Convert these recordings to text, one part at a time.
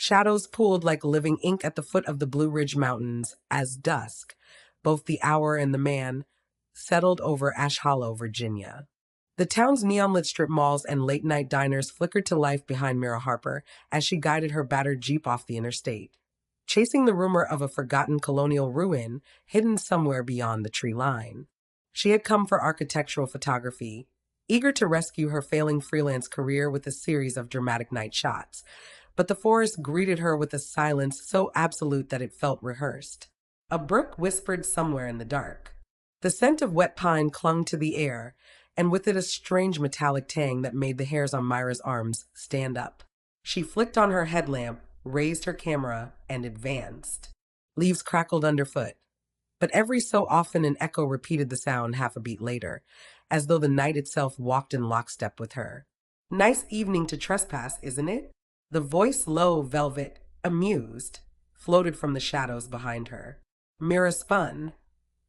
Shadows pooled like living ink at the foot of the Blue Ridge Mountains as dusk, both the hour and the man, settled over Ash Hollow, Virginia. The town's neon-lit strip malls and late-night diners flickered to life behind Mira Harper as she guided her battered Jeep off the interstate, chasing the rumor of a forgotten colonial ruin hidden somewhere beyond the tree line. She had come for architectural photography, eager to rescue her failing freelance career with a series of dramatic night shots, but the forest greeted her with a silence so absolute that it felt rehearsed. A brook whispered somewhere in the dark. The scent of wet pine clung to the air, and with it a strange metallic tang that made the hairs on Myra's arms stand up. She flicked on her headlamp, raised her camera, and advanced. Leaves crackled underfoot, but every so often an echo repeated the sound half a beat later, as though the night itself walked in lockstep with her. "Nice evening to trespass, isn't it?" The voice, low, velvet, amused, floated from the shadows behind her. Mira spun,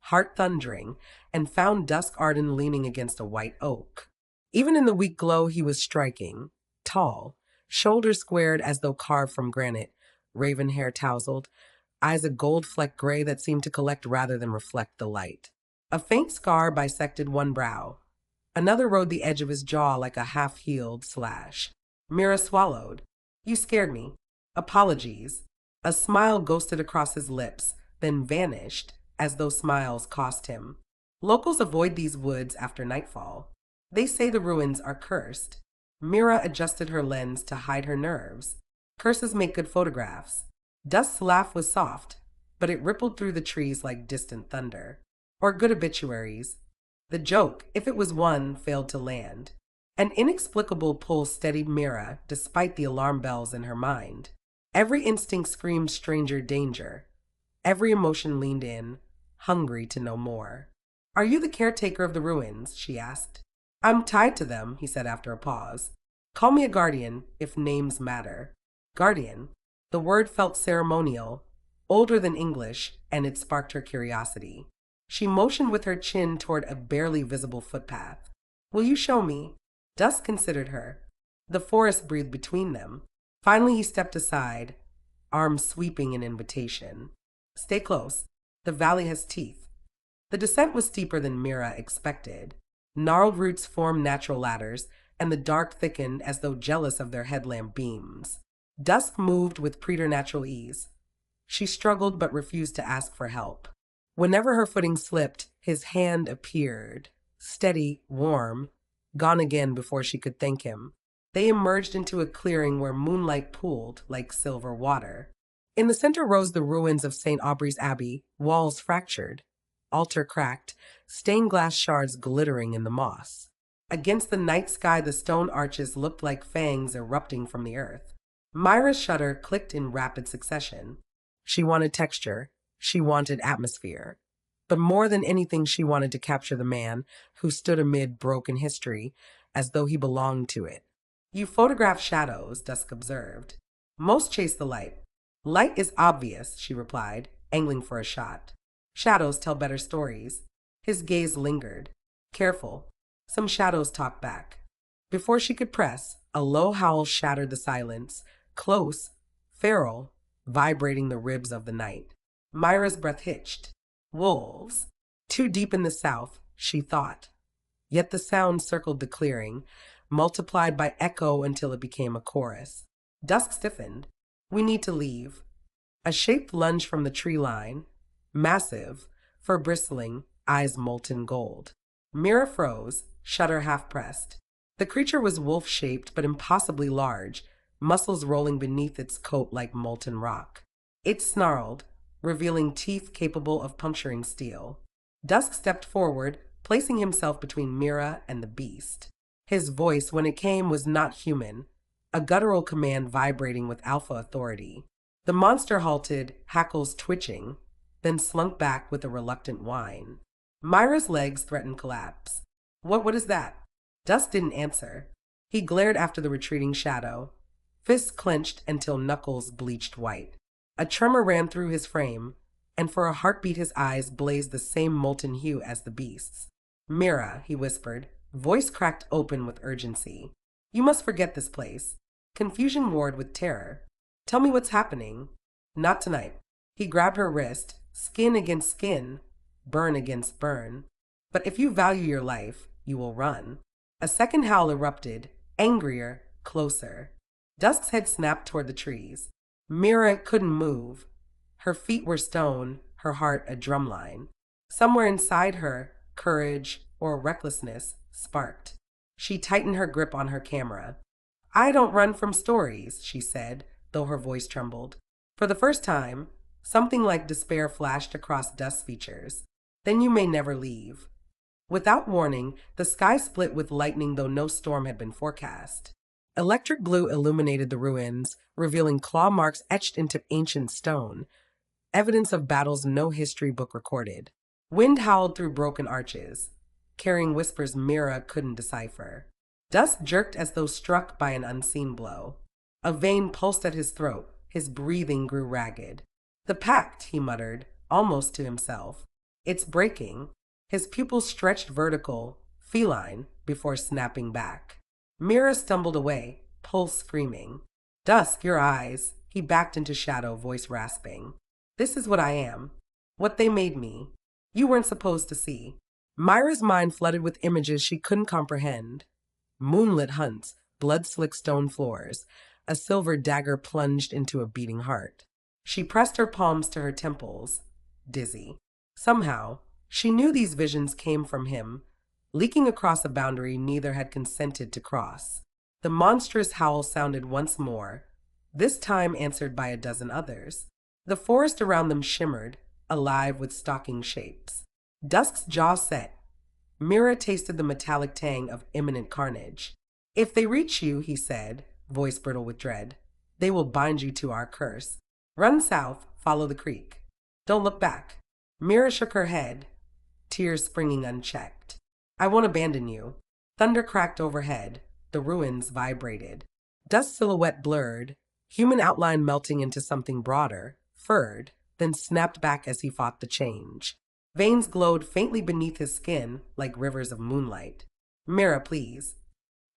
heart thundering, and found Dusk Arden leaning against a white oak. Even in the weak glow, he was striking, tall, shoulders squared as though carved from granite, raven hair tousled, eyes a gold-flecked gray that seemed to collect rather than reflect the light. A faint scar bisected one brow. Another rode the edge of his jaw like a half-healed slash. Mira swallowed. "You scared me. Apologies." A smile ghosted across his lips, then vanished, as though smiles cost him. "Locals avoid these woods after nightfall. They say the ruins are cursed." Mira adjusted her lens to hide her nerves. Curses make good photographs. Dusk's laugh was soft, but it rippled through the trees like distant thunder. Or good obituaries. The joke, if it was one, failed to land. An inexplicable pull steadied Mira, despite the alarm bells in her mind. Every instinct screamed stranger danger. Every emotion leaned in, hungry to know more. "Are you the caretaker of the ruins?" she asked. "I'm tied to them," he said after a pause. "Call me a guardian, if names matter." Guardian. The word felt ceremonial, older than English, and it sparked her curiosity. She motioned with her chin toward a barely visible footpath. "Will you show me?" Dusk considered her. The forest breathed between them. Finally he stepped aside, arms sweeping in invitation. "Stay close. The valley has teeth." The descent was steeper than Mira expected. Gnarled roots formed natural ladders, and the dark thickened as though jealous of their headlamp beams. Dusk moved with preternatural ease. She struggled but refused to ask for help. Whenever her footing slipped, his hand appeared, steady, warm, gone again before she could thank him. They emerged into a clearing where moonlight pooled like silver water. In the center rose the ruins of St. Aubrey's Abbey, walls fractured, altar cracked, stained glass shards glittering in the moss. Against the night sky, the stone arches looked like fangs erupting from the earth. Myra's shutter clicked in rapid succession. She wanted texture. She wanted atmosphere. But more than anything, she wanted to capture the man who stood amid broken history as though he belonged to it. "You photograph shadows," Dusk observed. "Most chase the light." "Light is obvious," she replied, angling for a shot. "Shadows tell better stories." His gaze lingered. Careful. Some shadows talked back. Before she could press, a low howl shattered the silence, close, feral, vibrating the ribs of the night. Myra's breath hitched. Wolves. Too deep in the south, she thought. Yet the sound circled the clearing, multiplied by echo until it became a chorus. Dusk stiffened. "We need to leave." A shape lunged from the tree line, massive, fur bristling, eyes molten gold. Mira froze, shutter half pressed. The creature was wolf-shaped but impossibly large, muscles rolling beneath its coat like molten rock. It snarled, revealing teeth capable of puncturing steel. Dusk stepped forward, placing himself between Mira and the beast. His voice, when it came, was not human, a guttural command vibrating with alpha authority. The monster halted, hackles twitching, then slunk back with a reluctant whine. Myra's legs threatened collapse. What is that?" Dusk didn't answer. He glared after the retreating shadow, fists clenched until knuckles bleached white. A tremor ran through his frame, and for a heartbeat his eyes blazed the same molten hue as the beast's. "Mira," he whispered, voice cracked open with urgency. "You must forget this place." Confusion warred with terror. Tell me what's happening. Not tonight. He grabbed her wrist, skin against skin, burn against burn. But if you value your life, you will run. A second howl erupted, angrier, closer. Dusk's head snapped toward the trees. Mira couldn't move. Her feet were stone, her heart a drumline. Somewhere inside her, courage or recklessness sparked. She tightened her grip on her camera. I don't run from stories, she said, though her voice trembled. For the first time, something like despair flashed across Dusk's features. Then you may never leave. Without warning, the sky split with lightning, though no storm had been forecast. Electric blue illuminated the ruins, revealing claw marks etched into ancient stone, evidence of battles no history book recorded. Wind howled through broken arches, carrying whispers Mira couldn't decipher. Dusk jerked as though struck by an unseen blow. A vein pulsed at his throat, his breathing grew ragged. The pact, he muttered, almost to himself. It's breaking. His pupils stretched vertical, feline, before snapping back. Mira stumbled away, pulse screaming. Dusk, your eyes. He backed into shadow, voice rasping. This is what I am. What they made me. You weren't supposed to see. Myra's mind flooded with images she couldn't comprehend. Moonlit hunts, blood-slick stone floors, a silver dagger plunged into a beating heart. She pressed her palms to her temples, dizzy. Somehow, she knew these visions came from him, leaking across a boundary neither had consented to cross. The monstrous howl sounded once more, this time answered by a dozen others. The forest around them shimmered, alive with stalking shapes. Dusk's jaw set. Mira tasted the metallic tang of imminent carnage. If they reach you, he said, voice brittle with dread, they will bind you to our curse. Run south, follow the creek. Don't look back. Mira shook her head, tears springing unchecked. I won't abandon you. Thunder cracked overhead. The ruins vibrated. Dusk's silhouette blurred, human outline melting into something broader, furred, then snapped back as he fought the change. Veins glowed faintly beneath his skin like rivers of moonlight. Mira, please.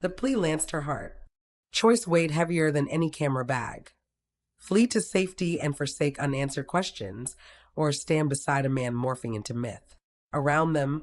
The plea lanced her heart. Choice weighed heavier than any camera bag. Flee to safety and forsake unanswered questions, or stand beside a man morphing into myth. Around them,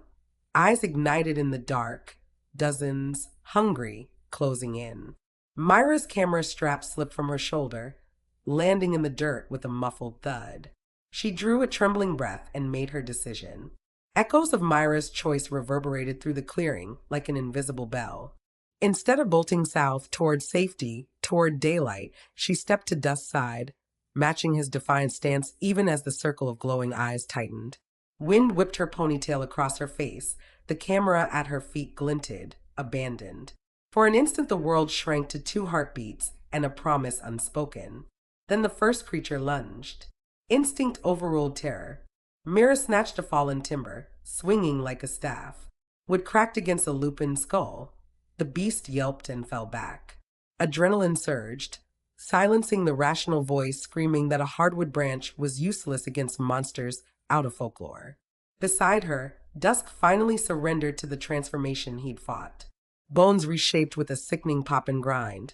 eyes ignited in the dark, dozens, hungry, closing in. Myra's camera strap slipped from her shoulder, landing in the dirt with a muffled thud. She drew a trembling breath and made her decision. Echoes of Myra's choice reverberated through the clearing like an invisible bell. Instead of bolting south toward safety, toward daylight, she stepped to Dusk's side, matching his defiant stance even as the circle of glowing eyes tightened. Wind whipped her ponytail across her face. The camera at her feet glinted, abandoned. For an instant the world shrank to 2 heartbeats and a promise unspoken. Then the first creature lunged. Instinct overruled terror. Mira snatched a fallen timber, swinging like a staff. Wood cracked against a lupin skull. The beast yelped and fell back. Adrenaline surged, silencing the rational voice screaming that a hardwood branch was useless against monsters out of folklore. Beside her, Dusk finally surrendered to the transformation he'd fought. Bones reshaped with a sickening pop and grind.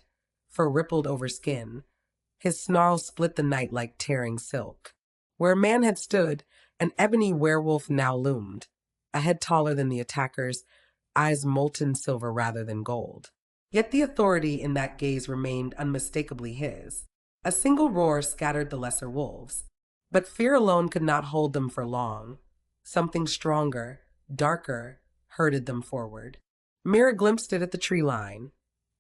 Fur rippled over skin. His snarl split the night like tearing silk. Where a man had stood, an ebony werewolf now loomed, a head taller than the attackers, eyes molten silver rather than gold. Yet the authority in that gaze remained unmistakably his. A single roar scattered the lesser wolves. But fear alone could not hold them for long. Something stronger, darker, herded them forward. Mira glimpsed it at the tree line.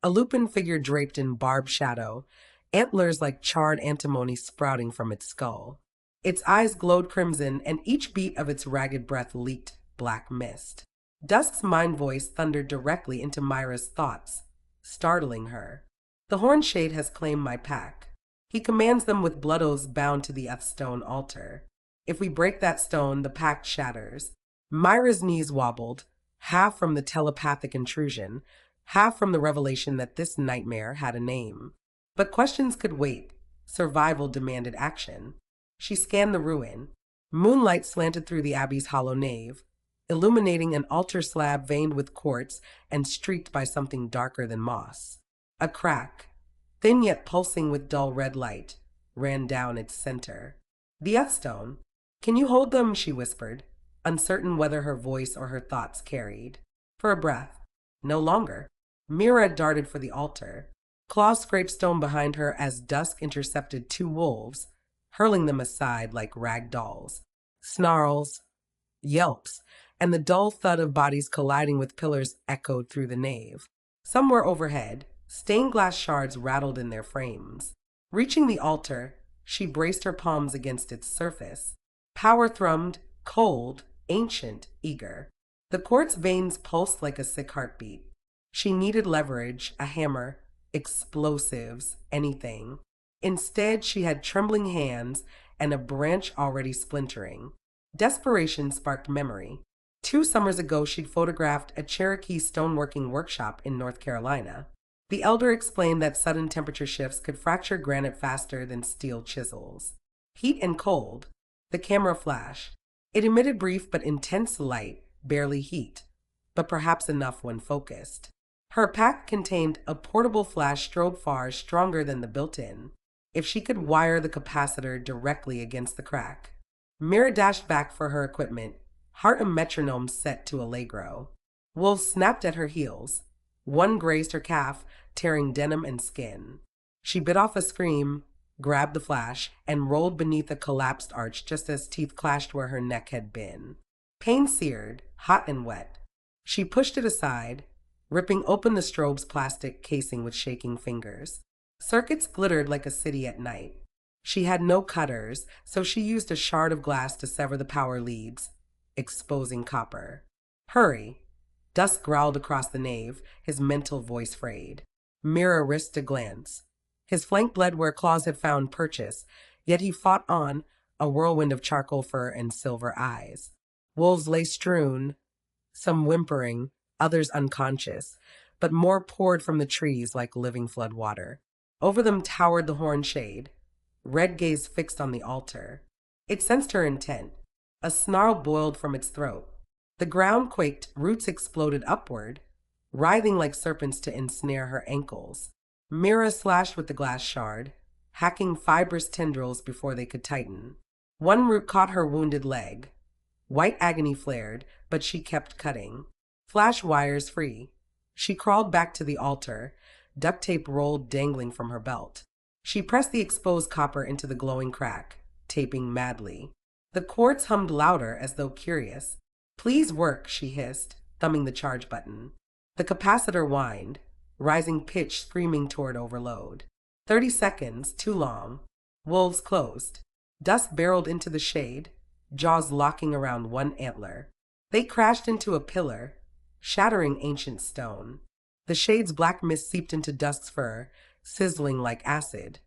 A lupin figure draped in barbed shadow, antlers like charred antimony sprouting from its skull. Its eyes glowed crimson, and each beat of its ragged breath leaked black mist. Dusk's mind voice thundered directly into Myra's thoughts, startling her. The horn shade has claimed my pack. He commands them with blood oaths bound to the stone altar. If we break that stone, the pact shatters. Myra's knees wobbled, half from the telepathic intrusion, half from the revelation that this nightmare had a name. But questions could wait. Survival demanded action. She scanned the ruin. Moonlight slanted through the abbey's hollow nave, illuminating an altar slab veined with quartz and streaked by something darker than moss. A crack, thin yet pulsing with dull red light, ran down its center. The Earthstone. Can you hold them? She whispered, uncertain whether her voice or her thoughts carried. For a breath. No longer. Mira darted for the altar. Claws scraped stone behind her as dusk intercepted two wolves, hurling them aside like rag dolls. Snarls, yelps, and the dull thud of bodies colliding with pillars echoed through the nave. Somewhere overhead, stained glass shards rattled in their frames. Reaching the altar, she braced her palms against its surface. Power thrummed, cold, ancient, eager. The quartz veins pulsed like a sick heartbeat. She needed leverage, a hammer, explosives, anything. Instead, she had trembling hands and a branch already splintering. Desperation sparked memory. 2 summers ago, she'd photographed a Cherokee stoneworking workshop in North Carolina. The elder explained that sudden temperature shifts could fracture granite faster than steel chisels. Heat and cold. The camera flashed. It emitted brief but intense light, barely heat, but perhaps enough when focused. Her pack contained a portable flash strobe far stronger than the built-in, if she could wire the capacitor directly against the crack. Mira dashed back for her equipment, heart a metronome set to allegro. Wolves snapped at her heels. One grazed her calf, tearing denim and skin. She bit off a scream, grabbed the flash, and rolled beneath a collapsed arch just as teeth clashed where her neck had been. Pain seared, hot and wet. She pushed it aside, ripping open the strobe's plastic casing with shaking fingers. Circuits glittered like a city at night. She had no cutters, so she used a shard of glass to sever the power leads, exposing copper. Hurry! Dusk growled across the nave, his mental voice frayed. Mira risked a glance. His flank bled where claws had found purchase, yet he fought on, a whirlwind of charcoal fur and silver eyes. Wolves lay strewn, some whimpering, others unconscious, but more poured from the trees like living flood water. Over them towered the horned shade, red gaze fixed on the altar. It sensed her intent. A snarl boiled from its throat. The ground quaked, roots exploded upward, writhing like serpents to ensnare her ankles. Mira slashed with the glass shard, hacking fibrous tendrils before they could tighten. One root caught her wounded leg. White agony flared, but she kept cutting. Flash wires free. She crawled back to the altar, duct tape rolled dangling from her belt. She pressed the exposed copper into the glowing crack, taping madly. The quartz hummed louder as though curious. Please work, she hissed, thumbing the charge button. The capacitor whined, rising pitch screaming toward overload. 30 seconds, too long. Wolves closed. Dust barreled into the shade, jaws locking around one antler. They crashed into a pillar, shattering ancient stone. The shade's black mist seeped into Dusk's fur, sizzling like acid.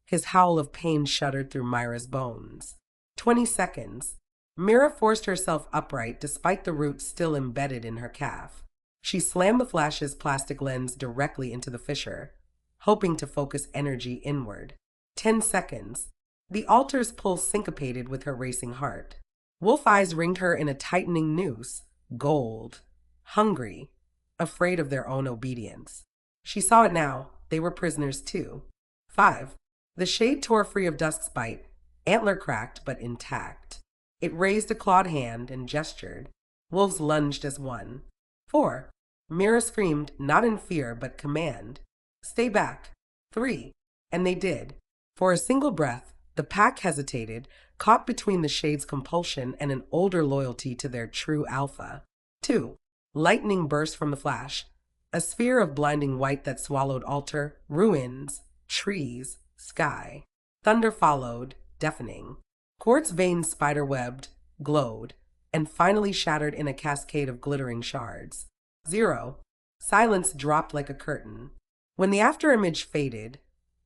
His howl of pain shuddered through Myra's bones. 20 seconds. Mira forced herself upright despite the root still embedded in her calf. She slammed the flash's plastic lens directly into the fissure, hoping to focus energy inward. 10 seconds. The altar's pulse syncopated with her racing heart. Wolf eyes ringed her in a tightening noose, gold, hungry, afraid of their own obedience. She saw it now. They were prisoners too. 5. The shade tore free of Dusk's bite, antler cracked but intact. It raised a clawed hand and gestured. Wolves lunged as one. 4. Mira screamed, not in fear but command. Stay back. 3. And they did. For a single breath, the pack hesitated, caught between the shade's compulsion and an older loyalty to their true alpha. 2. Lightning burst from the flash, a sphere of blinding white that swallowed altar, ruins, trees, sky. Thunder followed, deafening. Quartz veins spider-webbed, glowed, and finally shattered in a cascade of glittering shards. 0. Silence dropped like a curtain. When the afterimage faded,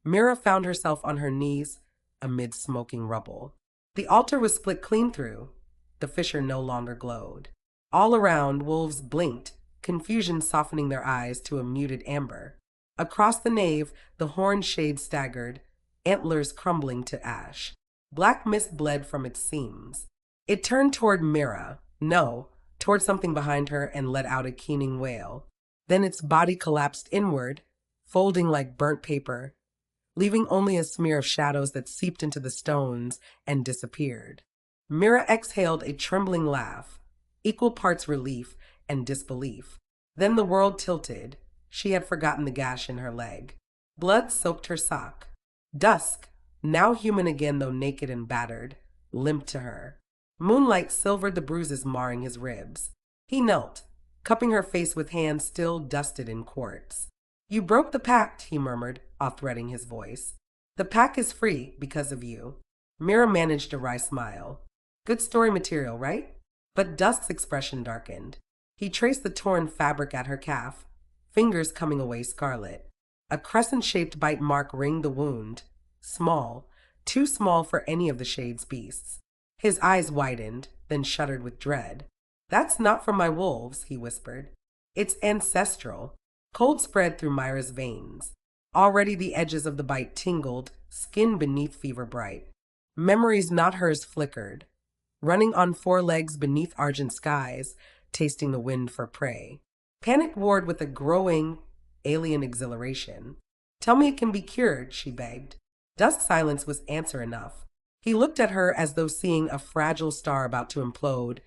Mira found herself on her knees amid smoking rubble. The altar was split clean through. The fissure no longer glowed. All around, wolves blinked, confusion softening their eyes to a muted amber. Across the nave, the horned shade staggered, antlers crumbling to ash. Black mist bled from its seams. It turned toward Mira, no, toward something behind her, and let out a keening wail. Then its body collapsed inward, folding like burnt paper, leaving only a smear of shadows that seeped into the stones and disappeared. Mira exhaled a trembling laugh, equal parts relief and disbelief. Then the world tilted. She had forgotten the gash in her leg. Blood soaked her sock. Dusk, now human again though naked and battered, limped to her. Moonlight silvered the bruises marring his ribs. He knelt, cupping her face with hands still dusted in quartz. "You broke the pact," he murmured, off-threading his voice. "The pack is free because of you." Mira managed a wry smile. Good story material, right? But Dusk's expression darkened. He traced the torn fabric at her calf, fingers coming away scarlet. A crescent-shaped bite mark ringed the wound. Small, too small for any of the Shade's beasts. His eyes widened, then shuddered with dread. "That's not from my wolves," he whispered. "It's ancestral." Cold spread through Myra's veins. Already the edges of the bite tingled, skin beneath fever bright. Memories not hers flickered, running on four legs beneath argent skies, tasting the wind for prey. Panic warred with a growing, alien exhilaration. "Tell me it can be cured," she begged. Dusk's silence was answer enough. He looked at her as though seeing a fragile star about to implode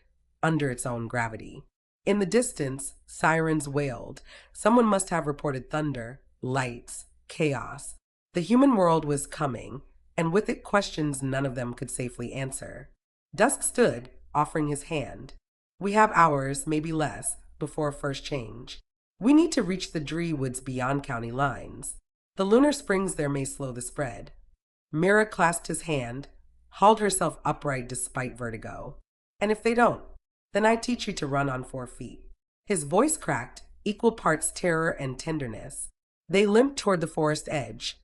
under its own gravity. In the distance, sirens wailed. Someone must have reported thunder, lights, chaos. The human world was coming, and with it questions none of them could safely answer. Dusk stood, offering his hand. "We have hours, maybe less, before first change. We need to reach the Dree woods beyond county lines. The lunar springs there may slow the spread." Mira clasped his hand, hauled herself upright despite vertigo. "And if they don't, then I teach you to run on 4 feet." His voice cracked, equal parts terror and tenderness. They limped toward the forest edge,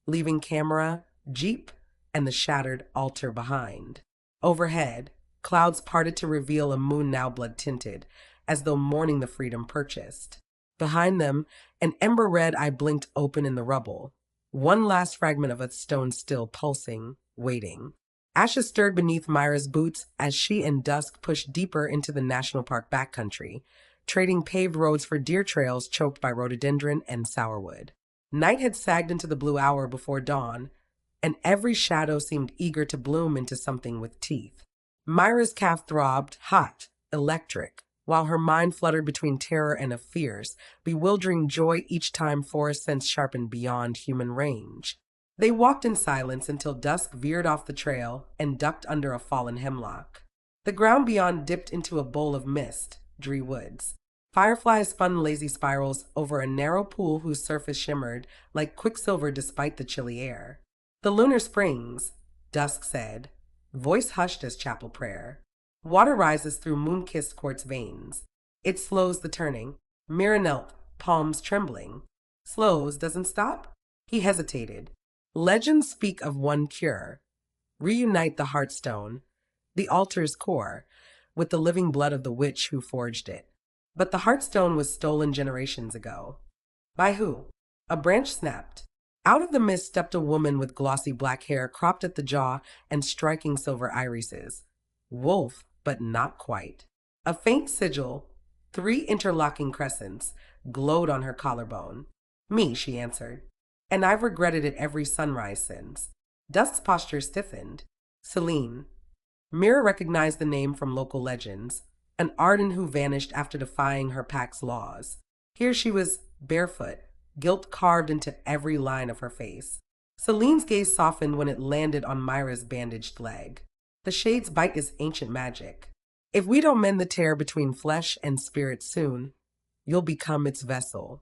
leaving camera, jeep, and the shattered altar behind. Overhead, clouds parted to reveal a moon now blood-tinted, as though mourning the freedom purchased. Behind them, an ember red eye blinked open in the rubble. One last fragment of a stone still pulsing, waiting. Ashes stirred beneath Myra's boots as she and Dusk pushed deeper into the national park backcountry, trading paved roads for deer trails choked by rhododendron and sourwood. Night had sagged into the blue hour before dawn, and every shadow seemed eager to bloom into something with teeth. Myra's calf throbbed, hot, electric, while her mind fluttered between terror and a fierce, bewildering joy each time forest sense sharpened beyond human range. They walked in silence until Dusk veered off the trail and ducked under a fallen hemlock. The ground beyond dipped into a bowl of mist, Dree woods. Fireflies spun lazy spirals over a narrow pool whose surface shimmered like quicksilver despite the chilly air. "The lunar springs," Dusk said, voice hushed as chapel prayer. "Water rises through moon-kissed quartz veins. It slows the turning." Mira knelt, palms trembling. "Slows, doesn't stop?" He hesitated. "Legends speak of one cure. Reunite the heartstone, the altar's core, with the living blood of the witch who forged it. But the heartstone was stolen generations ago." "By who?" A branch snapped. Out of the mist stepped a woman with glossy black hair cropped at the jaw and striking silver irises. Wolf, but not quite. A faint sigil, 3 interlocking crescents, glowed on her collarbone. "Me," she answered. "And I've regretted it every sunrise since." Dusk's posture stiffened. "Celine." Mira recognized the name from local legends, an Arden who vanished after defying her pack's laws. Here she was, barefoot, guilt carved into every line of her face. Celine's gaze softened when it landed on Myra's bandaged leg. "The Shade's bite is ancient magic. If we don't mend the tear between flesh and spirit soon, you'll become its vessel."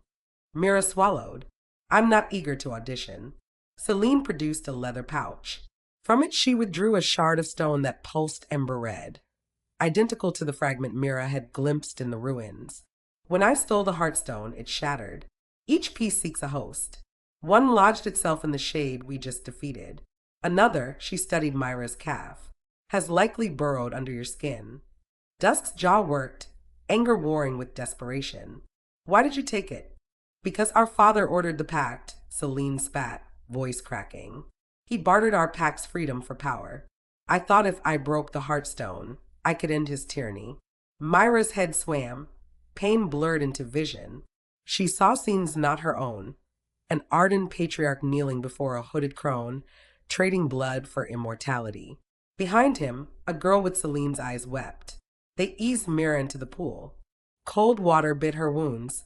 Mira swallowed. "I'm not eager to audition." Celine produced a leather pouch. From it she withdrew a shard of stone that pulsed ember red, identical to the fragment Mira had glimpsed in the ruins. "When I stole the heartstone, it shattered. Each piece seeks a host. One lodged itself in the shade we just defeated. Another," she studied Myra's calf, "has likely burrowed under your skin." Dusk's jaw worked, anger warring with desperation. "Why did you take it?" "Because our father ordered the pact," Celine spat, voice cracking. "He bartered our pack's freedom for power. I thought if I broke the heartstone, I could end his tyranny." Myra's head swam, pain blurred into vision. She saw scenes not her own, an ardent patriarch kneeling before a hooded crone, trading blood for immortality. Behind him, a girl with Celine's eyes wept. They eased Mira into the pool. Cold water bit her wounds.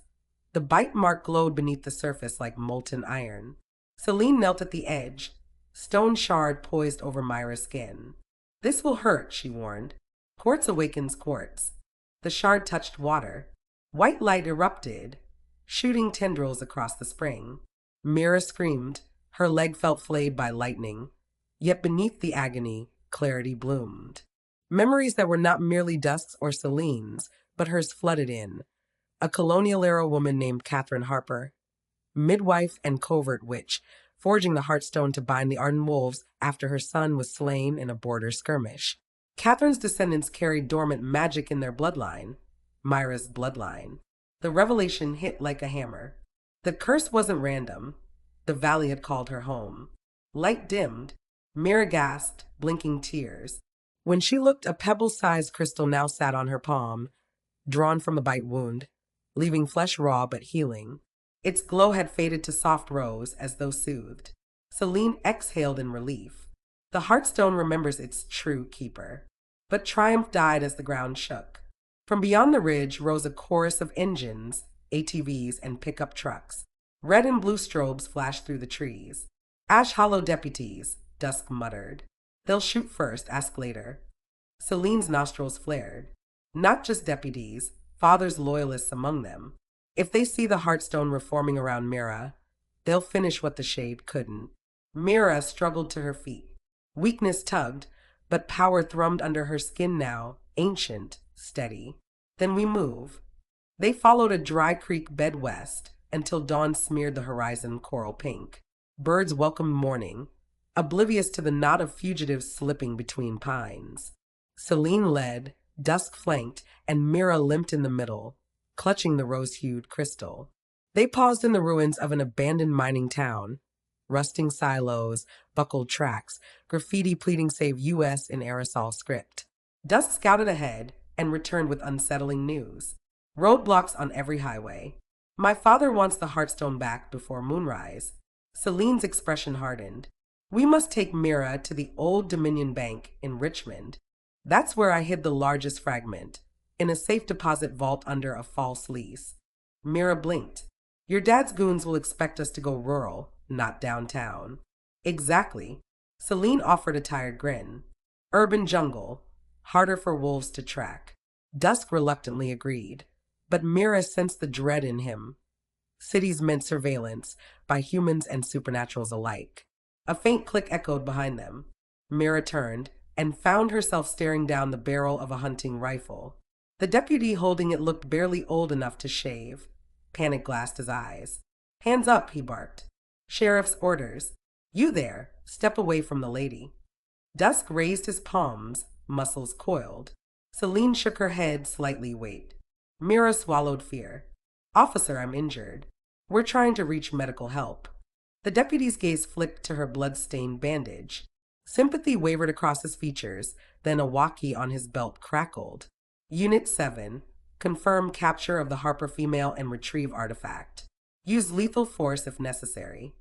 The bite mark glowed beneath the surface like molten iron. Celine knelt at the edge, stone shard poised over Myra's skin. "This will hurt," she warned. "Quartz awakens quartz." The shard touched water. White light erupted, shooting tendrils across the spring. Mira screamed. Her leg felt flayed by lightning. Yet beneath the agony, clarity bloomed. Memories that were not merely Dusk's or Celine's, but hers flooded in. A colonial-era woman named Catherine Harper, midwife and covert witch, forging the Heartstone to bind the Arden Wolves after her son was slain in a border skirmish. Catherine's descendants carried dormant magic in their bloodline, Myra's bloodline. The revelation hit like a hammer. The curse wasn't random. The valley had called her home. Light dimmed. Mira gasped, blinking tears. When she looked, a pebble-sized crystal now sat on her palm, drawn from a bite wound, leaving flesh raw but healing. Its glow had faded to soft rose, as though soothed. Celine exhaled in relief. The Heartstone remembers its true keeper. But triumph died as the ground shook. From beyond the ridge rose a chorus of engines, ATVs, and pickup trucks. Red and blue strobes flashed through the trees. "Ash Hollow deputies," Dusk muttered. "They'll shoot first, ask later." Celine's nostrils flared. Not just deputies, Father's loyalists among them. If they see the Heartstone reforming around Mira, they'll finish what the Shade couldn't. Mira struggled to her feet. Weakness tugged, but power thrummed under her skin now, ancient, steady. "Then we move." They followed a dry creek bed west until dawn smeared the horizon coral pink. Birds welcomed morning, oblivious to the knot of fugitives slipping between pines. Celine led, Dusk flanked, and Mira limped in the middle, clutching the rose-hued crystal. They paused in the ruins of an abandoned mining town. Rusting silos, buckled tracks, graffiti pleading save U.S. in aerosol script. Dusk scouted ahead and returned with unsettling news. Roadblocks on every highway. "My father wants the Heartstone back before moonrise." Celine's expression hardened. "We must take Mira to the old Dominion Bank in Richmond. That's where I hid the largest fragment, in a safe deposit vault under a false lease." Mira blinked. "Your dad's goons will expect us to go rural, not downtown." "Exactly." Celine offered a tired grin. "Urban jungle, harder for wolves to track." Dusk reluctantly agreed, but Mira sensed the dread in him. Cities meant surveillance, by humans and supernaturals alike. A faint click echoed behind them. Mira turned and found herself staring down the barrel of a hunting rifle. The deputy holding it looked barely old enough to shave. Panic glassed his eyes. "Hands up," he barked. "Sheriff's orders. You there, step away from the lady." Dusk raised his palms, muscles coiled. Celine shook her head, slightly weight. Mira swallowed fear. "Officer, I'm injured. We're trying to reach medical help." The deputy's gaze flicked to her blood-stained bandage. Sympathy wavered across his features, then a walkie on his belt crackled. "Unit 7. Confirm capture of the Harper female and retrieve artifact. Use lethal force if necessary."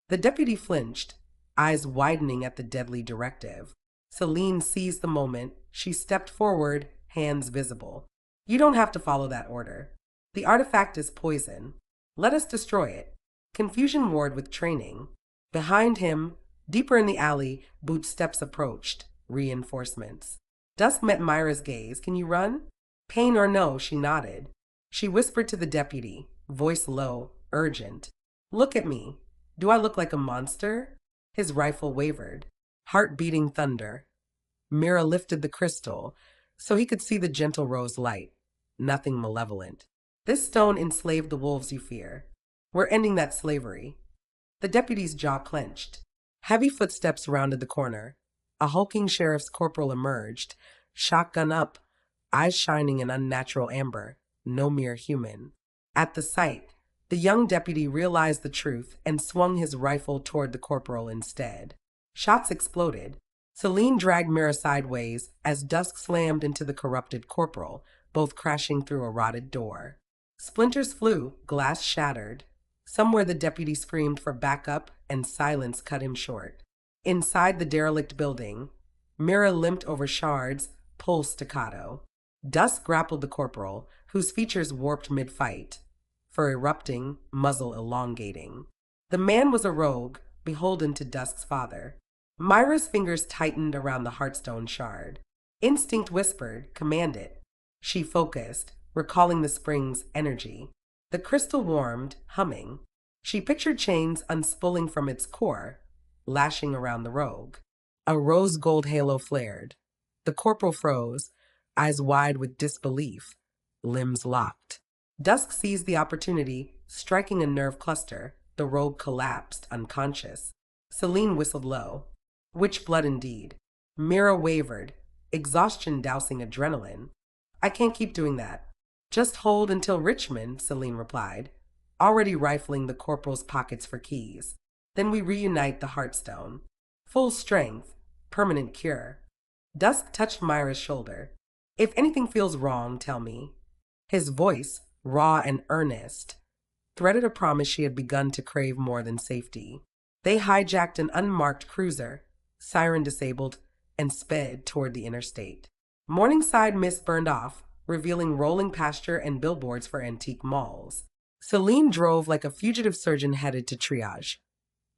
The deputy flinched, eyes widening at the deadly directive. Celine seized the moment. She stepped forward, hands visible. "You don't have to follow that order. The artifact is poison. Let us destroy it." Confusion warred with training. Behind him, deeper in the alley, Boot's steps approached. Reinforcements. Dusk met Myra's gaze. "Can you run?" "Pain or no," she nodded. She whispered to the deputy, voice low, urgent. "Look at me. Do I look like a monster?" His rifle wavered. Heart beating thunder. Mira lifted the crystal, so he could see the gentle rose light. Nothing malevolent. "This stone enslaved the wolves you fear. We're ending that slavery." The deputy's jaw clenched. Heavy footsteps rounded the corner. A hulking sheriff's corporal emerged, shotgun up, eyes shining in unnatural amber. No mere human. At the sight, the young deputy realized the truth and swung his rifle toward the corporal instead. Shots exploded. Celine dragged Mira sideways as Dusk slammed into the corrupted corporal, both crashing through a rotted door. Splinters flew, glass shattered. Somewhere the deputy screamed for backup, and silence cut him short. Inside the derelict building, Mira limped over shards, pulse staccato. Dusk grappled the corporal, whose features warped mid-fight, fur erupting, muzzle elongating. The man was a rogue, beholden to Dusk's father. Myra's fingers tightened around the heartstone shard. Instinct whispered, command it. She focused, recalling the spring's energy. The crystal warmed, humming. She pictured chains unspooling from its core, lashing around the rogue. A rose gold halo flared. The corporal froze, eyes wide with disbelief, limbs locked. Dusk seized the opportunity, striking a nerve cluster. The rogue collapsed, unconscious. Celine whistled low. Witch blood indeed. Mira wavered, exhaustion dousing adrenaline. I can't keep doing that. Just hold until Richmond, Celine replied, already rifling the corporal's pockets for keys. Then we reunite the heartstone. Full strength, permanent cure. Dusk touched Myra's shoulder. If anything feels wrong, tell me. His voice, raw and earnest, threaded a promise she had begun to crave more than safety. They hijacked an unmarked cruiser, siren disabled, and sped toward the interstate. Morningside mist burned off, revealing rolling pasture and billboards for antique malls. Celine drove like a fugitive surgeon headed to triage.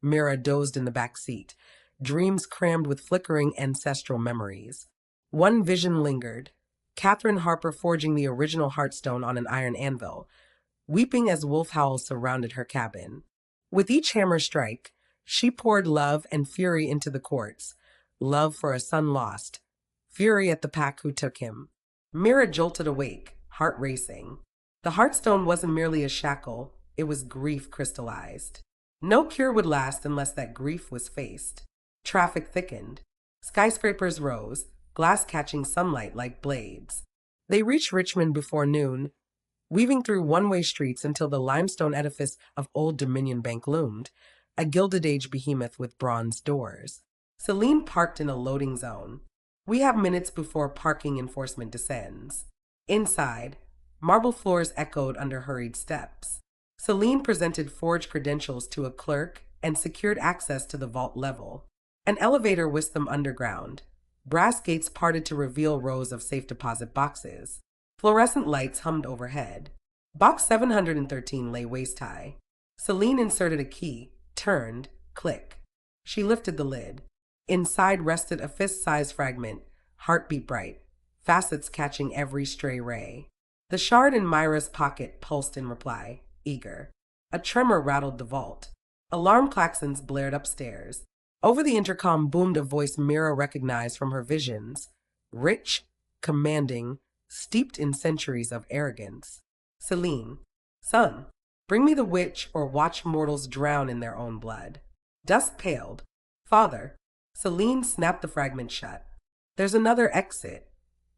Mira dozed in the back seat, dreams crammed with flickering ancestral memories. One vision lingered, Catherine Harper forging the original Heartstone on an iron anvil, weeping as wolf howls surrounded her cabin. With each hammer strike, she poured love and fury into the courts, love for a son lost, fury at the pack who took him. Mira jolted awake, heart racing. The Heartstone wasn't merely a shackle, it was grief crystallized. No cure would last unless that grief was faced. Traffic thickened. Skyscrapers rose, glass catching sunlight like blades. They reached Richmond before noon, weaving through one-way streets until the limestone edifice of Old Dominion Bank loomed, a Gilded Age behemoth with bronze doors. Celine parked in a loading zone. We have minutes before parking enforcement descends. Inside, marble floors echoed under hurried steps. Celine presented forged credentials to a clerk and secured access to the vault level. An elevator whisked them underground. Brass gates parted to reveal rows of safe deposit boxes. Fluorescent lights hummed overhead. Box 713 lay waist-high. Celine inserted a key, turned, click. She lifted the lid. Inside rested a fist-sized fragment, heartbeat bright, facets catching every stray ray. The shard in Myra's pocket pulsed in reply, eager. A tremor rattled the vault. Alarm klaxons blared upstairs. Over the intercom boomed a voice Mira recognized from her visions, rich, commanding, steeped in centuries of arrogance. Celine, son, bring me the witch or watch mortals drown in their own blood. Dusk paled. Father. Celine snapped the fragment shut. There's another exit.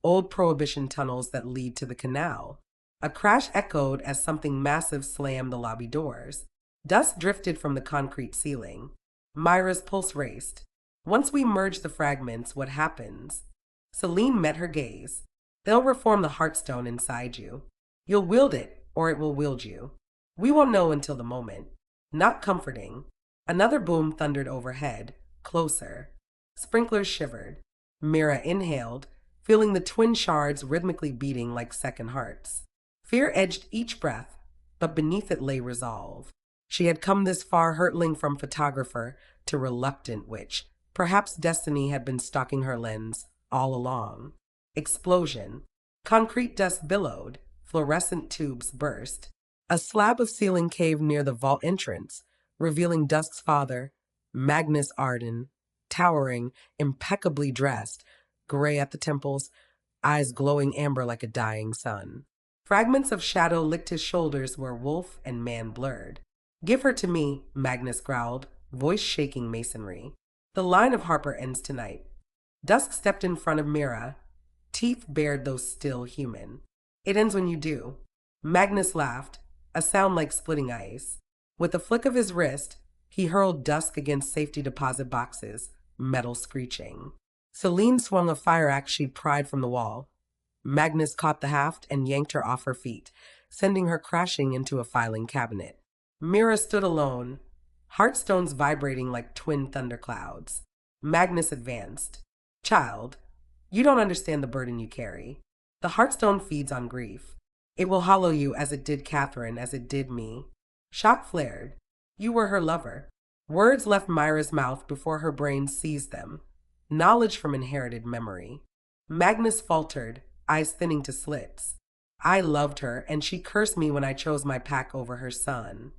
Old prohibition tunnels that lead to the canal. A crash echoed as something massive slammed the lobby doors. Dust drifted from the concrete ceiling. Myra's pulse raced. Once we merge the fragments, what happens? Celine met her gaze. They'll reform the Heartstone inside you. You'll wield it, or it will wield you. We won't know until the moment. Not comforting. Another boom thundered overhead, closer. Sprinklers shivered. Mira inhaled, feeling the twin shards rhythmically beating like second hearts. Fear edged each breath, but beneath it lay resolve. She had come this far hurtling from photographer to reluctant witch. Perhaps destiny had been stalking her lens all along. Explosion. Concrete dust billowed. Fluorescent tubes burst. A slab of ceiling caved near the vault entrance, revealing Dusk's father, Magnus Arden, towering, impeccably dressed, gray at the temples, eyes glowing amber like a dying sun. Fragments of shadow licked his shoulders where wolf and man blurred. Give her to me, Magnus growled, voice shaking masonry. The line of Harper ends tonight. Dusk stepped in front of Mira, teeth bared though still human. It ends when you do. Magnus laughed, a sound like splitting ice. With a flick of his wrist, he hurled Dusk against safety deposit boxes, metal screeching. Celine swung a fire axe she'd pried from the wall. Magnus caught the haft and yanked her off her feet, sending her crashing into a filing cabinet. Mira stood alone, heartstones vibrating like twin thunderclouds. Magnus advanced. Child, you don't understand the burden you carry. The heartstone feeds on grief. It will hollow you as it did Catherine, as it did me. Shock flared. You were her lover. Words left Myra's mouth before her brain seized them. Knowledge from inherited memory. Magnus faltered, eyes thinning to slits. I loved her, and she cursed me when I chose my pack over her son.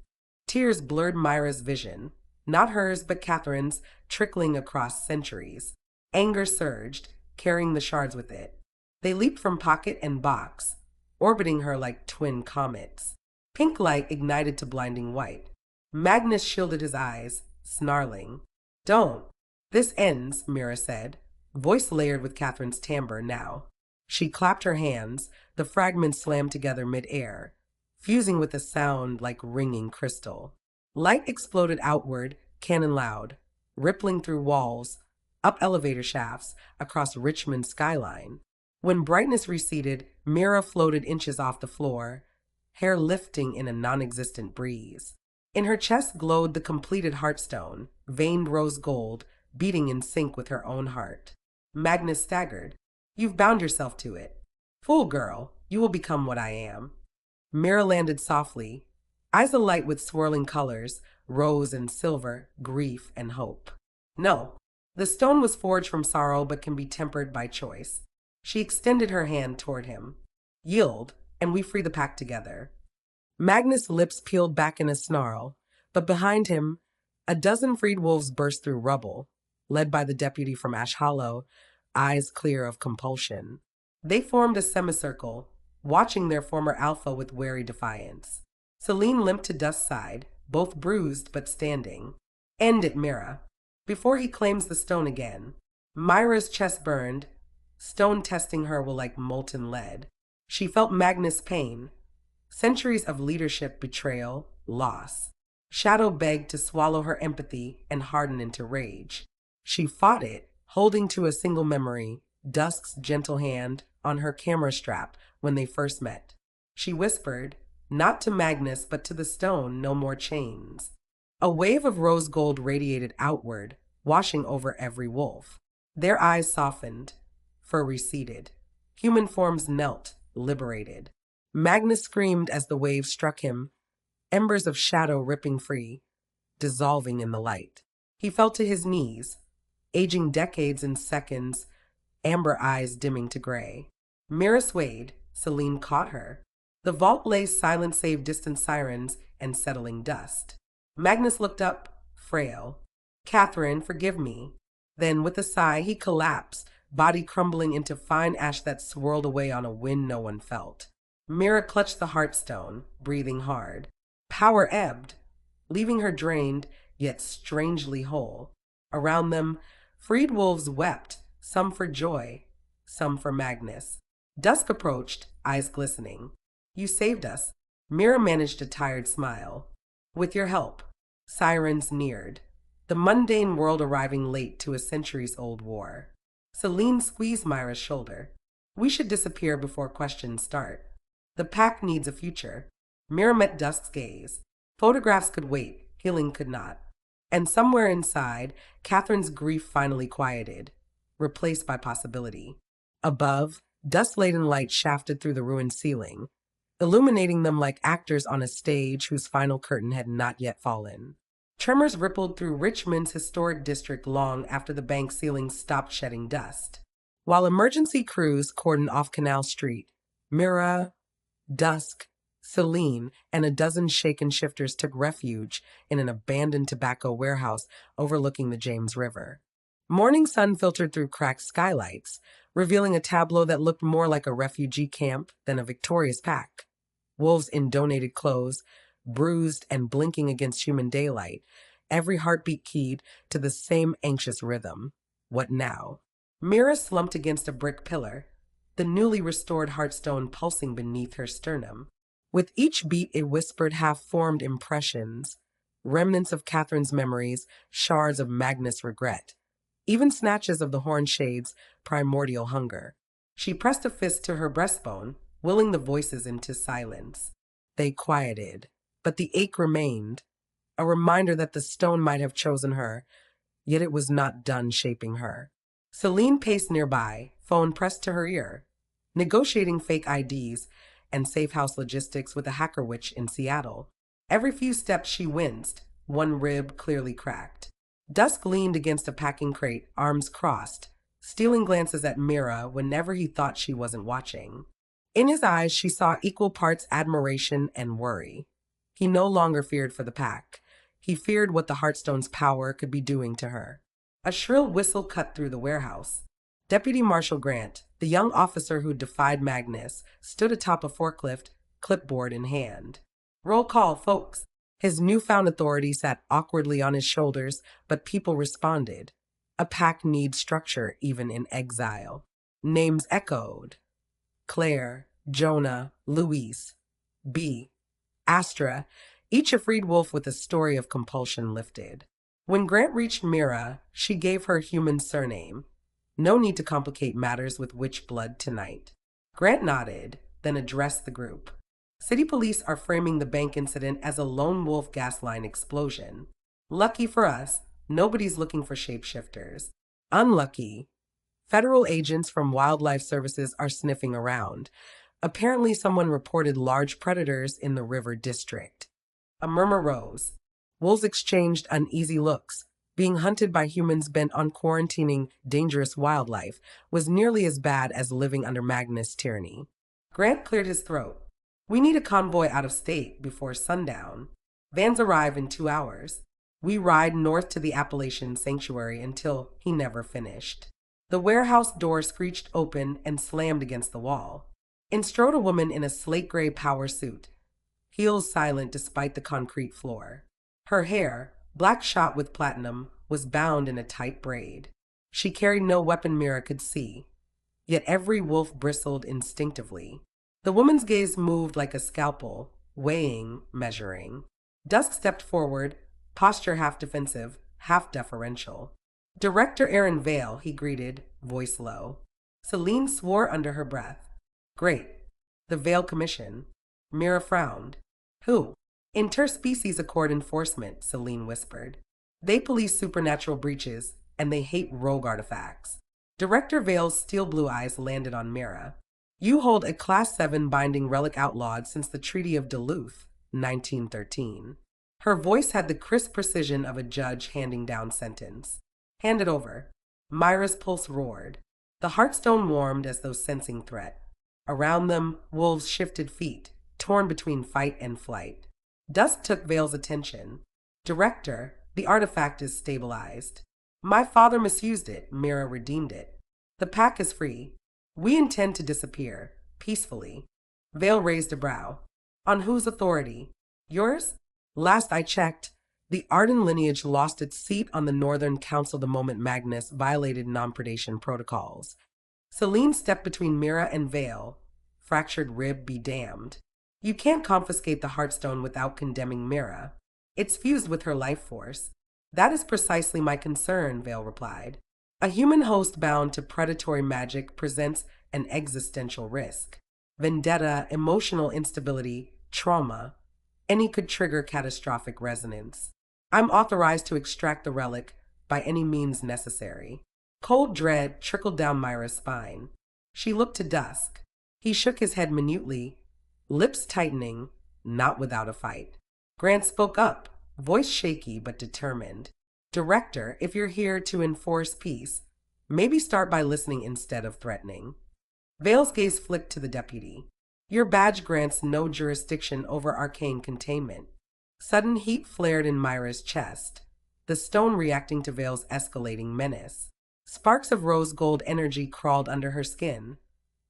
Tears blurred Myra's vision, not hers but Catherine's, trickling across centuries. Anger surged, carrying the shards with it. They leaped from pocket and box, orbiting her like twin comets. Pink light ignited to blinding white. Magnus shielded his eyes, snarling. Don't. This ends, Mira said, voice layered with Catherine's timbre now. She clapped her hands, the fragments slammed together mid-air, fusing with a sound like ringing crystal. Light exploded outward, cannon loud, rippling through walls, up elevator shafts, across Richmond's skyline. When brightness receded, Mira floated inches off the floor, hair lifting in a non-existent breeze. In her chest glowed the completed heartstone, veined rose gold, beating in sync with her own heart. Magnus staggered. You've bound yourself to it. Fool girl, you will become what I am. Mira landed softly, eyes alight with swirling colors, rose and silver, grief and hope. No, the stone was forged from sorrow but can be tempered by choice. She extended her hand toward him. Yield, and we free the pack together. Magnus' lips peeled back in a snarl, but behind him, a dozen freed wolves burst through rubble, led by the deputy from Ash Hollow, eyes clear of compulsion. They formed a semicircle, watching their former alpha with wary defiance. Celine limped to Dust's side, both bruised but standing. End it, Mira, before he claims the stone again. Myra's chest burned, stone testing her will like molten lead. She felt Magnus' pain, centuries of leadership betrayal, loss. Shadow begged to swallow her empathy and harden into rage. She fought it, holding to a single memory, Dusk's gentle hand on her camera strap when they first met. She whispered, not to Magnus but to the stone, no more chains. A wave of rose gold radiated outward, washing over every wolf. Their eyes softened, fur receded. Human forms knelt, liberated. Magnus screamed as the wave struck him, embers of shadow ripping free, dissolving in the light. He fell to his knees, aging decades in seconds, amber eyes dimming to gray. Mira swayed, Celine caught her. The vault lay silent save distant sirens and settling dust. Magnus looked up, frail. Catherine, forgive me. Then, with a sigh, he collapsed, body crumbling into fine ash that swirled away on a wind no one felt. Mira clutched the heartstone, breathing hard. Power ebbed, leaving her drained, yet strangely whole. Around them, freed wolves wept, some for joy, some for Magnus. Dusk approached, eyes glistening. You saved us. Mira managed a tired smile. With your help. Sirens neared, the mundane world arriving late to a centuries-old war. Celine squeezed Myra's shoulder. We should disappear before questions start. The pack needs a future. Mira met Dusk's gaze. Photographs could wait, healing could not. And somewhere inside, Catherine's grief finally quieted, replaced by possibility. Above, dust-laden light shafted through the ruined ceiling, illuminating them like actors on a stage whose final curtain had not yet fallen. Tremors rippled through Richmond's historic district long after the bank ceiling stopped shedding dust. While emergency crews cordoned off Canal Street, Mira, Dusk, Celine, and a dozen shaken shifters took refuge in an abandoned tobacco warehouse overlooking the James River. Morning sun filtered through cracked skylights, revealing a tableau that looked more like a refugee camp than a victorious pack. Wolves in donated clothes, bruised and blinking against human daylight, every heartbeat keyed to the same anxious rhythm. What now? Mira slumped against a brick pillar, the newly restored heartstone pulsing beneath her sternum. With each beat it whispered half-formed impressions, remnants of Catherine's memories, shards of Magnus' regret, even snatches of the horn shade's primordial hunger. She pressed a fist to her breastbone, willing the voices into silence. They quieted, But the ache remained, a reminder that the stone might have chosen her, yet it was not done shaping her. Celine paced nearby, phone pressed to her ear, negotiating fake IDs and safe house logistics with a hacker witch in Seattle. Every few steps she winced, one rib clearly cracked. Dusk leaned against a packing crate, arms crossed, stealing glances at Mira whenever he thought she wasn't watching. In his eyes, she saw equal parts admiration and worry. He no longer feared for the pack. He feared what the Heartstone's power could be doing to her. A shrill whistle cut through the warehouse. Deputy Marshal Grant, the young officer who defied Magnus, stood atop a forklift, clipboard in hand. Roll call, folks. His newfound authority sat awkwardly on his shoulders, but people responded. A pack needs structure, even in exile. Names echoed. Claire, Jonah, Luis, B, Astra, each a freed wolf with a story of compulsion lifted. When Grant reached Mira, she gave her human surname. No need to complicate matters with witch blood tonight. Grant nodded, then addressed the group. City police are framing the bank incident as a lone wolf gas line explosion. Lucky for us, nobody's looking for shapeshifters. Unlucky, federal agents from Wildlife Services are sniffing around. Apparently, someone reported large predators in the river district. A murmur rose. Wolves exchanged uneasy looks. Being hunted by humans bent on quarantining dangerous wildlife was nearly as bad as living under Magnus' tyranny. Grant cleared his throat. We need a convoy out of state before sundown. Vans arrive in 2 hours. We ride north to the Appalachian Sanctuary until he never finished. The warehouse door screeched open and slammed against the wall. In strode a woman in a slate-gray power suit, heels silent despite the concrete floor. Her hair, black shot with platinum, was bound in a tight braid. She carried no weapon Mira could see, yet every wolf bristled instinctively. The woman's gaze moved like a scalpel, weighing, measuring. Dusk stepped forward, posture half defensive, half deferential. Director Aaron Vale, he greeted, voice low. Celine swore under her breath. Great. The Vale Commission. Mira frowned. Who? Interspecies Accord Enforcement, Celine whispered. They police supernatural breaches, and they hate rogue artifacts. Director Vale's steel blue eyes landed on Mira. You hold a Class 7 binding relic outlawed since the Treaty of Duluth, 1913. Her voice had the crisp precision of a judge handing down sentence. Hand it over. Myra's pulse roared. The Heartstone warmed as though sensing threat. Around them, wolves shifted feet, torn between fight and flight. Dusk took Vale's attention. Director, the artifact is stabilized. My father misused it, Mira redeemed it. The pack is free. We intend to disappear, peacefully. Vale raised a brow. On whose authority? Yours? Last I checked, the Arden lineage lost its seat on the Northern Council the moment Magnus violated non-predation protocols. Celine stepped between Mira and Vale. Fractured rib be damned. You can't confiscate the Heartstone without condemning Mira. It's fused with her life force. That is precisely my concern, Vale replied. A human host bound to predatory magic presents an existential risk. Vendetta, emotional instability, trauma. Any could trigger catastrophic resonance. I'm authorized to extract the relic by any means necessary. Cold dread trickled down Myra's spine. She looked to Dusk. He shook his head minutely, lips tightening, not without a fight. Grant spoke up, voice shaky but determined. Director, if you're here to enforce peace, maybe start by listening instead of threatening. Vale's gaze flicked to the deputy. Your badge grants no jurisdiction over arcane containment. Sudden heat flared in Myra's chest, the stone reacting to Vale's escalating menace. Sparks of rose gold energy crawled under her skin,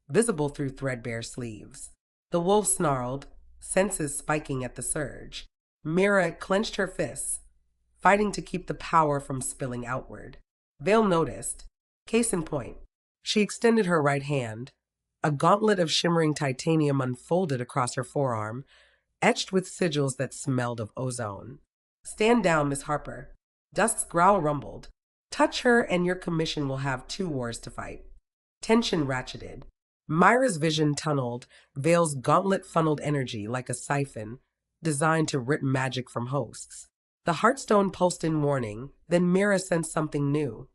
visible through threadbare sleeves. The wolf snarled, senses spiking at the surge. Mira clenched her fists, fighting to keep the power from spilling outward. Vale noticed. Case in point. She extended her right hand. A gauntlet of shimmering titanium unfolded across her forearm, etched with sigils that smelled of ozone. Stand down, Miss Harper. Dusk's growl rumbled. Touch her and your commission will have 2 wars to fight. Tension ratcheted. Myra's vision tunneled, Vale's gauntlet funneled energy like a siphon, designed to rip magic from hosts. The Heartstone pulsed in warning, then Mira sensed something new.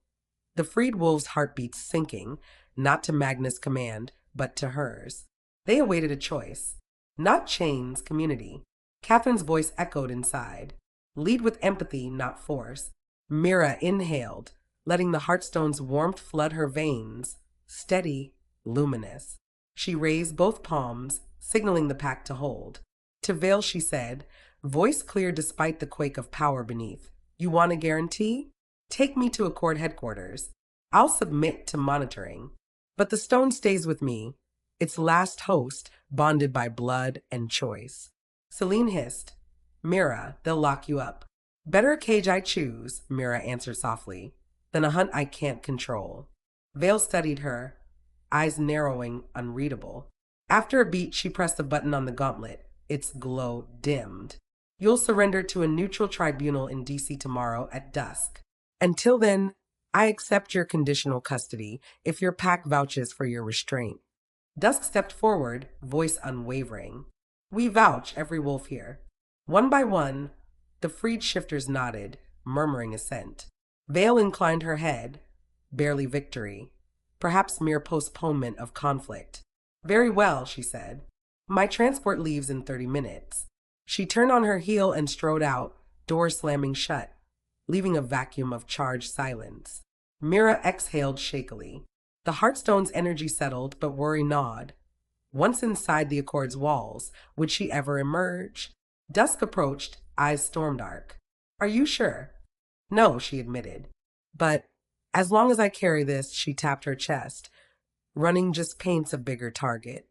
The freed wolves' heartbeats sinking, not to Magnus' command, but to hers. They awaited a choice. Not chains, community. Catherine's voice echoed inside. Lead with empathy, not force. Mira inhaled, letting the Heartstone's warmth flood her veins. Steady, luminous. She raised both palms, signaling the pack to hold. To Vale she said, voice clear despite the quake of power beneath, "You want a guarantee? Take me to Accord headquarters. I'll submit to monitoring. But the stone stays with me, its last host, bonded by blood and choice." Celine hissed, "Mira, they'll lock you up." "Better a cage I choose," Mira answered softly, "than a hunt I can't control." Vale studied her, eyes narrowing, unreadable. After a beat, she pressed a button on the gauntlet. Its glow dimmed. "You'll surrender to a neutral tribunal in DC tomorrow at dusk. Until then, I accept your conditional custody if your pack vouches for your restraint." Dusk stepped forward, voice unwavering. "We vouch, every wolf here." One by one, the freed shifters nodded, murmuring assent. Vale inclined her head, barely victory, perhaps mere postponement of conflict. "Very well," she said. "My transport leaves in 30 minutes. She turned on her heel and strode out, door slamming shut, leaving a vacuum of charged silence. Mira exhaled shakily. The Heartstone's energy settled, but worry gnawed. Once inside the Accord's walls, would she ever emerge? Dusk approached, eyes stormdark. "Are you sure?" "No," she admitted. "But as long as I carry this," she tapped her chest. "Running just paints a bigger target."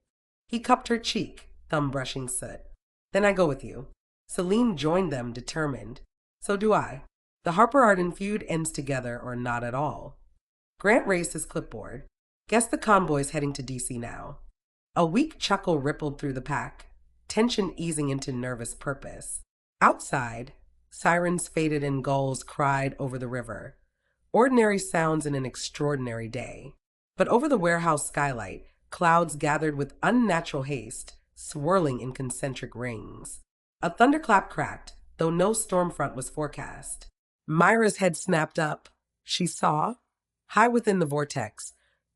He cupped her cheek, thumb brushing soot. "Then I go with you." Celine joined them, determined. "So do I." The Harper Arden feud ends together or not at all. Grant raised his clipboard. "Guess the convoy's heading to DC now." A weak chuckle rippled through the pack, tension easing into nervous purpose. Outside, sirens faded and gulls cried over the river. Ordinary sounds in an extraordinary day. But over the warehouse skylight, clouds gathered with unnatural haste, swirling in concentric rings. A thunderclap cracked, though no storm front was forecast. Myra's head snapped up. She saw, high within the vortex,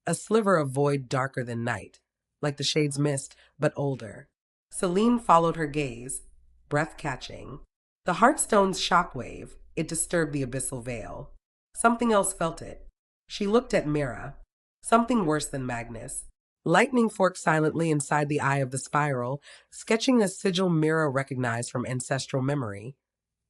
a sliver of void darker than night, like the shade's mist, but older. Celine followed her gaze, breath catching. The Heartstone's shockwave, it disturbed the abyssal veil. Something else felt it. She looked at Mira. Something worse than Magnus. Lightning forked silently inside the eye of the spiral, sketching a sigil Mira recognized from ancestral memory.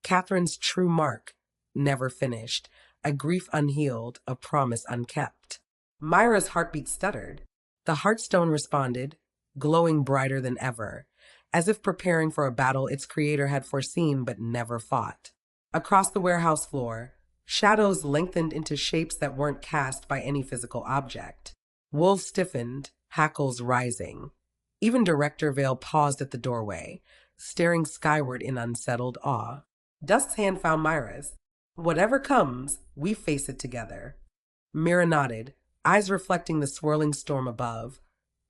Catherine's true mark, never finished, a grief unhealed, a promise unkept. Myra's heartbeat stuttered. The Heartstone responded, glowing brighter than ever, as if preparing for a battle its creator had foreseen but never fought. Across the warehouse floor, shadows lengthened into shapes that weren't cast by any physical object. Wolves stiffened, hackles rising. Even Director Vale paused at the doorway, staring skyward in unsettled awe. Dusk's hand found Myra's. "Whatever comes, we face it together." Mira nodded, eyes reflecting the swirling storm above,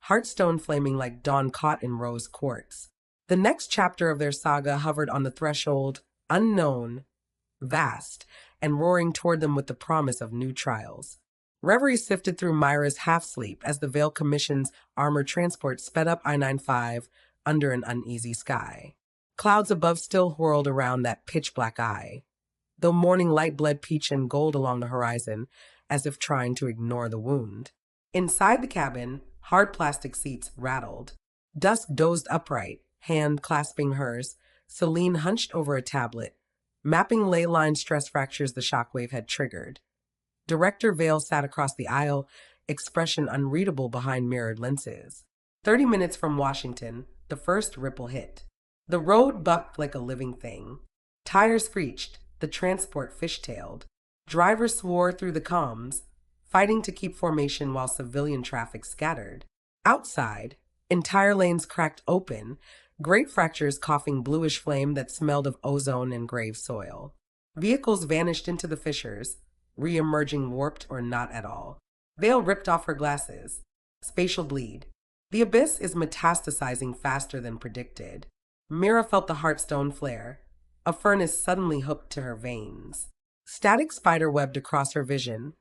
Heartstone flaming like dawn caught in rose quartz. The next chapter of their saga hovered on the threshold, unknown, vast, and roaring toward them with the promise of new trials. Reverie sifted through Myra's half-sleep as the Vale Commission's armored transport sped up I-95 under an uneasy sky. Clouds above still whirled around that pitch-black eye, though morning light bled peach and gold along the horizon, as if trying to ignore the wound. Inside the cabin, hard plastic seats rattled. Dusk dozed upright, hand clasping hers. Celine hunched over a tablet, mapping ley line stress fractures the shockwave had triggered. Director Vale sat across the aisle, expression unreadable behind mirrored lenses. 30 minutes from Washington, the first ripple hit. The road bucked like a living thing. Tires screeched, the transport fishtailed. Drivers swore through the comms, fighting to keep formation while civilian traffic scattered. Outside, entire lanes cracked open, great fractures coughing bluish flame that smelled of ozone and grave soil. Vehicles vanished into the fissures, re-emerging warped or not at all. Vale ripped off her glasses. Spatial bleed. The abyss is metastasizing faster than predicted. Mira felt the heartstone flare, a furnace suddenly hooked to her veins. Static spider webbed across her vision,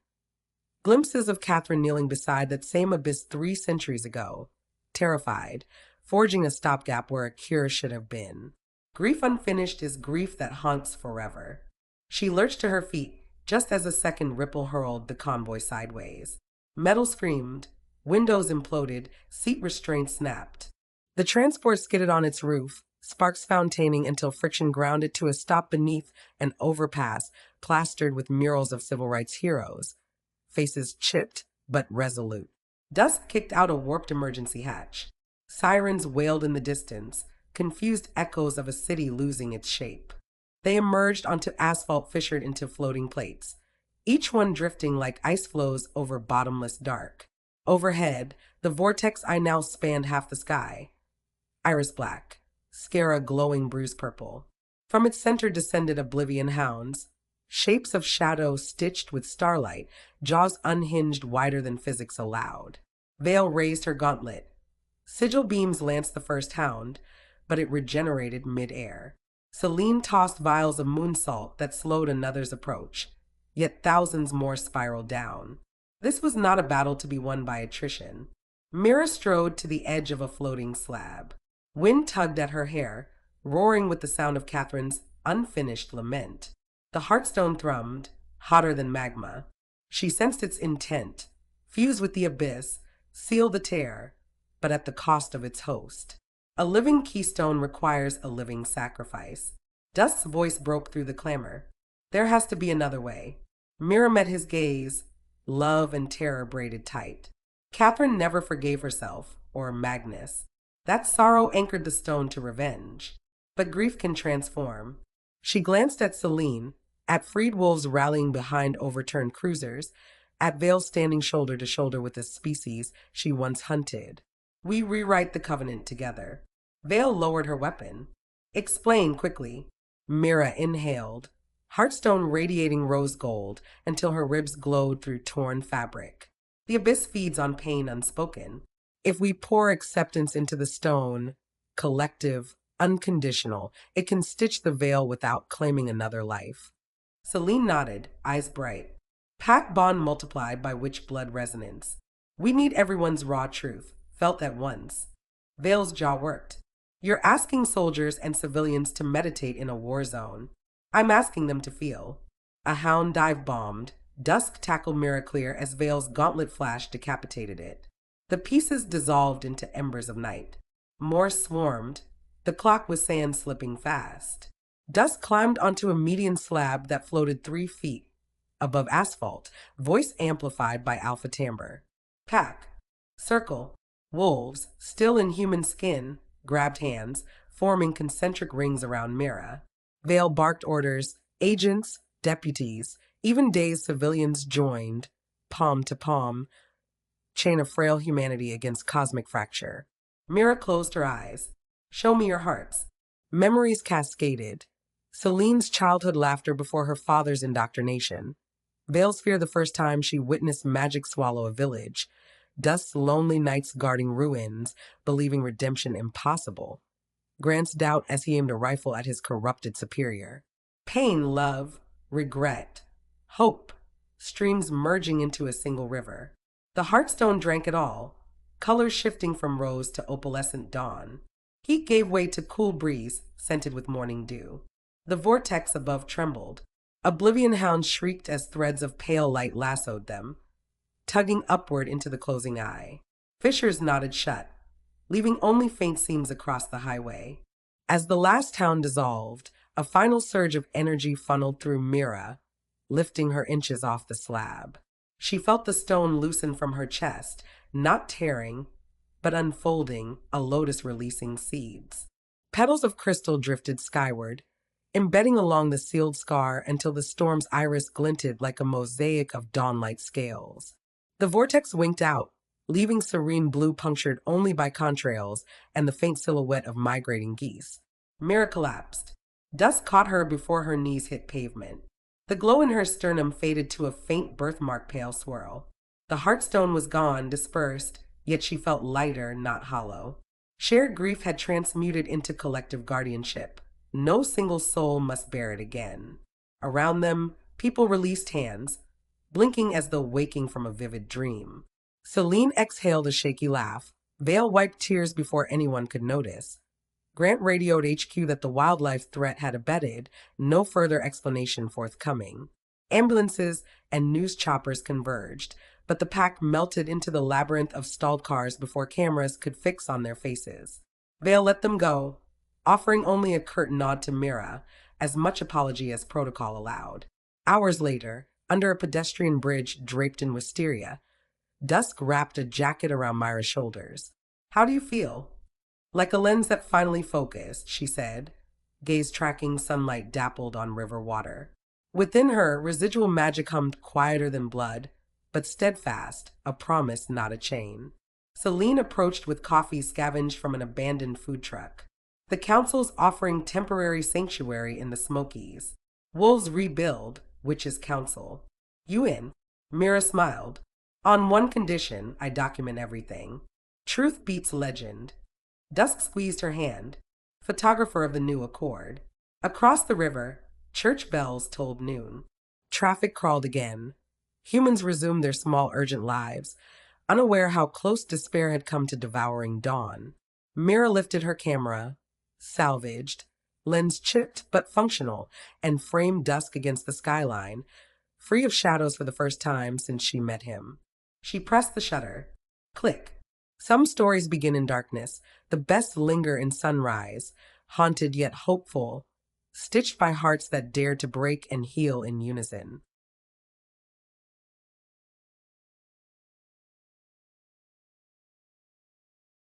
glimpses of Catherine kneeling beside that same abyss 3 centuries ago, terrified, forging a stopgap where a cure should have been. Grief unfinished is grief that haunts forever. She lurched to her feet just as a second ripple hurled the convoy sideways. Metal screamed, windows imploded, seat restraints snapped. The transport skidded on its roof, sparks fontaining until friction ground it to a stop beneath an overpass plastered with murals of civil rights heroes, faces chipped but resolute. Dusk kicked out a warped emergency hatch. Sirens wailed in the distance, confused echoes of a city losing its shape. They emerged onto asphalt fissured into floating plates, each one drifting like ice flows over bottomless dark. Overhead, the vortex eye now spanned half the sky. Iris black, Scara glowing bruise purple. From its center descended oblivion hounds, shapes of shadow stitched with starlight, jaws unhinged wider than physics allowed. Vale raised her gauntlet. Sigil beams lanced the first hound, but it regenerated mid-air. Celine tossed vials of moon salt that slowed another's approach, yet thousands more spiraled down. This was not a battle to be won by attrition. Mira strode to the edge of a floating slab. Wind tugged at her hair, roaring with the sound of Catherine's unfinished lament. The heartstone thrummed, hotter than magma. She sensed its intent, fuse with the abyss, seal the tear, but at the cost of its host. A living keystone requires a living sacrifice. Dusk's voice broke through the clamor. There has to be another way. Mira met his gaze, love and terror braided tight. Catherine never forgave herself, or Magnus. That sorrow anchored the stone to revenge. But grief can transform. She glanced at Celine, at freed wolves rallying behind overturned cruisers, at Vale standing shoulder to shoulder with the species she once hunted. We rewrite the covenant together. Vale lowered her weapon. Explain quickly. Mira inhaled, heartstone radiating rose gold until her ribs glowed through torn fabric. The abyss feeds on pain unspoken. If we pour acceptance into the stone, collective, unconditional, it can stitch the veil without claiming another life. Celine nodded, eyes bright. Pack bond multiplied by witch blood resonance. We need everyone's raw truth, felt at once. Vale's jaw worked. You're asking soldiers and civilians to meditate in a war zone. I'm asking them to feel. A hound dive-bombed. Dusk tackled Mira clear as Vale's gauntlet flash decapitated it. The pieces dissolved into embers of night. More swarmed. The clock was sand slipping fast. Dusk climbed onto a median slab that floated 3 feet above asphalt, voice amplified by alpha timbre. Pack. Circle. Wolves, still in human skin, grabbed hands, forming concentric rings around Mira. Vale barked orders. Agents, deputies, even dazed civilians joined, palm to palm, chain of frail humanity against cosmic fracture. Mira closed her eyes. Show me your hearts. Memories cascaded. Celine's childhood laughter before her father's indoctrination. Vale's fear the first time she witnessed magic swallow a village. Dusk's lonely nights guarding ruins, believing redemption impossible. Grant's doubt as he aimed a rifle at his corrupted superior. Pain, love, regret, hope, streams merging into a single river. The heartstone drank it all, colors shifting from rose to opalescent dawn. Heat gave way to cool breeze, scented with morning dew. The vortex above trembled. Oblivion hounds shrieked as threads of pale light lassoed them, tugging upward into the closing eye. Fissures knotted shut, leaving only faint seams across the highway. As the last hound dissolved, a final surge of energy funneled through Mira, lifting her inches off the slab. She felt the stone loosen from her chest, not tearing, but unfolding, a lotus releasing seeds. Petals of crystal drifted skyward, embedding along the sealed scar until the storm's iris glinted like a mosaic of dawnlight scales. The vortex winked out, leaving serene blue punctured only by contrails and the faint silhouette of migrating geese. Mira collapsed. Dusk caught her before her knees hit pavement. The glow in her sternum faded to a faint birthmark pale swirl. The heartstone was gone, dispersed, yet she felt lighter, not hollow. Shared grief had transmuted into collective guardianship. No single soul must bear it again. Around them, people released hands, blinking as though waking from a vivid dream. Celine exhaled a shaky laugh. Vale wiped tears before anyone could notice. Grant radioed HQ that the wildlife threat had abated, no further explanation forthcoming. Ambulances and news choppers converged, but the pack melted into the labyrinth of stalled cars before cameras could fix on their faces. Vale let them go, offering only a curt nod to Mira, as much apology as protocol allowed. Hours later, under a pedestrian bridge draped in wisteria, Dusk wrapped a jacket around Myra's shoulders. "How do you feel?" "Like a lens that finally focused," she said, gaze tracking sunlight dappled on river water. Within her, residual magic hummed quieter than blood, but steadfast, a promise, not a chain. Celine approached with coffee scavenged from an abandoned food truck. "The council's offering temporary sanctuary in the Smokies. Wolves rebuild, witches council. You in?" Mira smiled. "On one condition, I document everything. Truth beats legend." Dusk squeezed her hand, photographer of the new Accord. Across the river, church bells tolled noon. Traffic crawled again. Humans resumed their small, urgent lives, unaware how close despair had come to devouring dawn. Mira lifted her camera, salvaged, lens chipped but functional, and framed Dusk against the skyline, free of shadows for the first time since she met him. She pressed the shutter. Click. Some stories begin in darkness. The best linger in sunrise, haunted yet hopeful, stitched by hearts that dare to break and heal in unison.